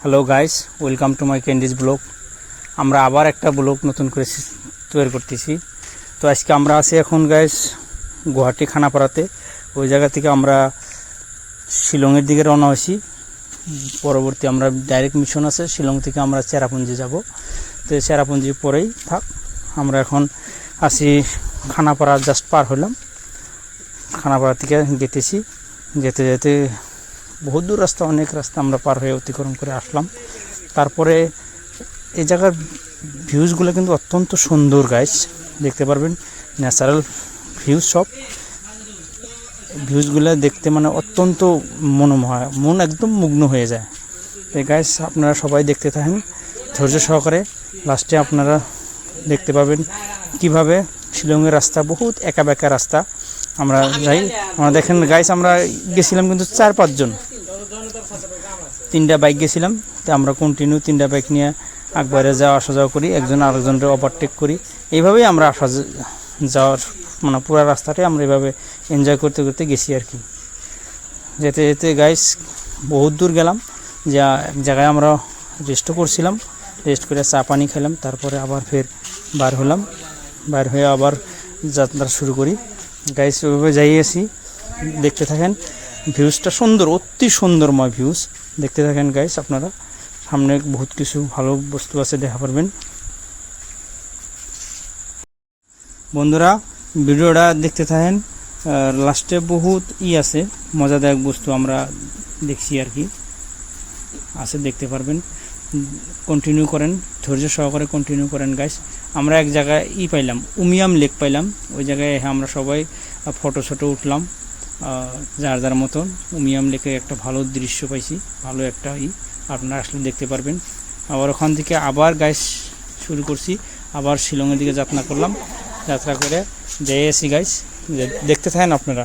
Hello guys, welcome to my candies blog. আমরা আবার একটা ব্লগ নতুন করে তৈরি করতেছি। তো আজকে আমরা আছি এখন গাইস গুয়াহাটি খানাপাড়াতে। ওই জায়গা থেকে আমরা শিলংয়ের দিকে রওনা হয়েছি। পরবর্তী আমরা ডাইরেক্ট মিশন আছে, শিলং থেকে আমরা চেরাপুঞ্জি যাব। তো চেরাপুঞ্জি পরেই থাক। আমরা এখন আছি খানাপাড়া, জাস্ট পার হলাম। খানাপাড়া থেকে যেতেছি, যেতে যেতে বহুত দূর রাস্তা, অনেক রাস্তা আমরা পার হয়ে অতিক্রম করে আসলাম। তারপরে এই জায়গার ভিউজগুলো কিন্তু অত্যন্ত সুন্দর গাইস, দেখতে পারবেন ন্যাচারাল ভিউজ। সব ভিউজগুলো দেখতে মানে অত্যন্ত মনোমোহা, মন একদম মুগ্ন হয়ে যায়। এই গাইস আপনারা সবাই দেখতে থাকেন ধৈর্য সহকারে। লাস্টে আপনারা দেখতে পাবেন কিভাবে শিলংয়ের রাস্তা বহুত একা বেঁকা রাস্তা আমরা যাই। আমরা দেখেন গাইস, আমরা গেছিলাম কিন্তু 4-5 জন, 3টা বাইক গেছিলাম। তো আমরা কন্টিনিউ 3টা বাইক নিয়ে একবারে যাওয়া আসা যাওয়া করি, একজন আরেকজনের ওভারটেক করি। এইভাবেই আমরা আসা যাওয়ার মানে পুরো রাস্তাটাই আমরা এইভাবে এনজয় করতে করতে গেছি আর কি। যেতে যেতে গাইস বহুত দূর গেলাম, যা এক জায়গায় আমরা রেস্টও করছিলাম, রেস্ট করে চা পানি খেলাম। তারপরে আবার ফের বার হলাম, বার হয়ে আবার যাত্রা শুরু করি। গাইস ওইভাবে যাই আছি, দেখতে থাকেন। ভিউজটা সুন্দর, অতি সুন্দরময় ভিউজ। দেখতে থাকেন গাইস, আপনারা সামনে বহুত কিছু ভালো বস্তু আছে, দেখা পারবেন। বন্ধুরা ভিডিওটা দেখতে থাকেন, লাস্টে বহুত আছে, মজাদায়ক বস্তু আমরা দেখছি আর কি আছে, দেখতে পারবেন। কন্টিনিউ করেন, ধৈর্য সহকারে কন্টিনিউ করেন গাইস। আমরা এক জায়গায় পাইলাম, উমিয়াম লেক পাইলাম। ওই জায়গায় আমরা সবাই ফটো উঠলাম যার যার মতন। উমিয়াম লেকে একটা ভালো দৃশ্য পাইছি, ভালো একটা আপনারা আসলে দেখতে পারবেন। আবার ওখান থেকে আবার গাইস শুরু করছি, আবার শিলংয়ের দিকে যাত্রা করলাম। যাত্রা করে যাই আসি গাইস, দেখতে থাকেন আপনারা।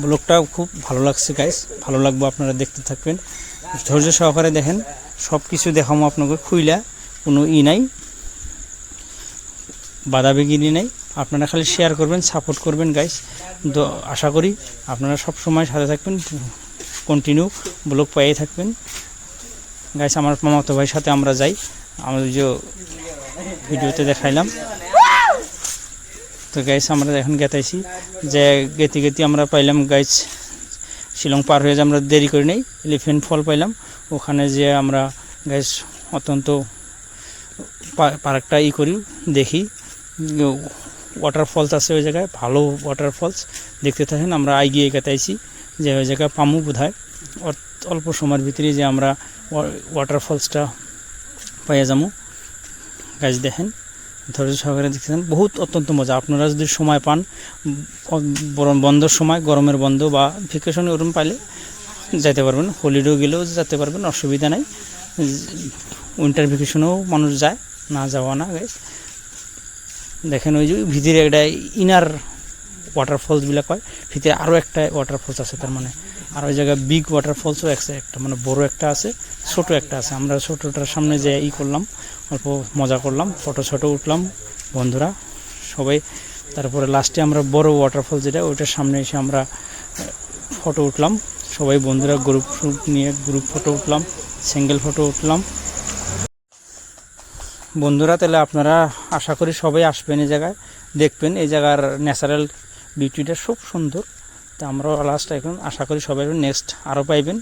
ব্লগটা খুব ভালো লাগছে গাইস, ভালো লাগবে, আপনারা দেখতে থাকবেন, ধৈর্য সহকারে দেখেন। সব কিছু দেখাবো আপনাকে খুইলা, কোনো নাই, বাধা বিঘিনি নাই। আপনারা খালি শেয়ার করবেন, সাপোর্ট করবেন গাইস। আশা করি আপনারা সব সময় সাথে থাকবেন, কন্টিনিউ ব্লগ পেয়ে থাকবেন গাইস। আমার মামাতো ভাইয়ের সাথে আমরা যাই, আমাদের যে ভিডিওতে দেখাইলাম। তো গাইস আমরা এখন গেতাইছি, যে গেতে গেতে আমরা পাইলাম গাইস শিলং পার হয়ে যে আমরা দেরি করি নেই, এলিফ্যান্ট ফল পাইলাম। ওখানে যে আমরা গাইস অত্যন্ত পার্কটা করি, দেখি ওয়াটারফলস আছে ওই জায়গায়, ভালো ওয়াটারফলস দেখতে থাকেন। আমরা গিয়ে গেতাইছি যে ওই জায়গায় পামু বোধহয় অল্প সময়ের ভিতরে, যে আমরা ওয়াটারফলসটা পাইয়া যাবো গাইস। দেখেন ধৈর্য সহকারে দেখতেছেন, বহুত অত্যন্ত মজা। আপনারা যদি সময় পান, বন্ধর সময়, গরমের বন্ধ বা ভ্যাকেশনে ওরকম পাইলে যেতে পারবেন। হলিডে গেলেও যেতে পারবেন, অসুবিধা নাই। উইন্টার ভ্যাকেশনেও মানুষ যায়, না যাওয়া না গাইস। দেখেন ওই যে ভিতরে একটা ইনার ওয়াটারফলসগুলো কয়, ভিতরে আরও একটা ওয়াটারফলস আছে, তার মানে আর ওই জায়গায় বিগ ওয়াটারফলসও একটা মানে বড় একটা আছে, ছোট একটা আছে। আমরা ছোটোটার সামনে যে করলাম, অল্প মজা করলাম, ফটো উঠলাম বন্ধুরা সবাই। তারপরে লাস্টে আমরা বড় ওয়াটারফল যেটা, ওইটার সামনে এসে আমরা ফটো উঠলাম সবাই বন্ধুরা, গ্রুপ নিয়ে গ্রুপ ফটো উঠলাম, সিঙ্গেল ফটো উঠলাম বন্ধুরা। তাহলে আপনারা আশা করি সবাই আসবেন এই জায়গায়, দেখবেন এই জায়গার ন্যাচারাল বিউটিটা খুব সুন্দর। তো আমরা লাস্ট এখন আশা করি সবাই নেক্সট আরও পাইবেন।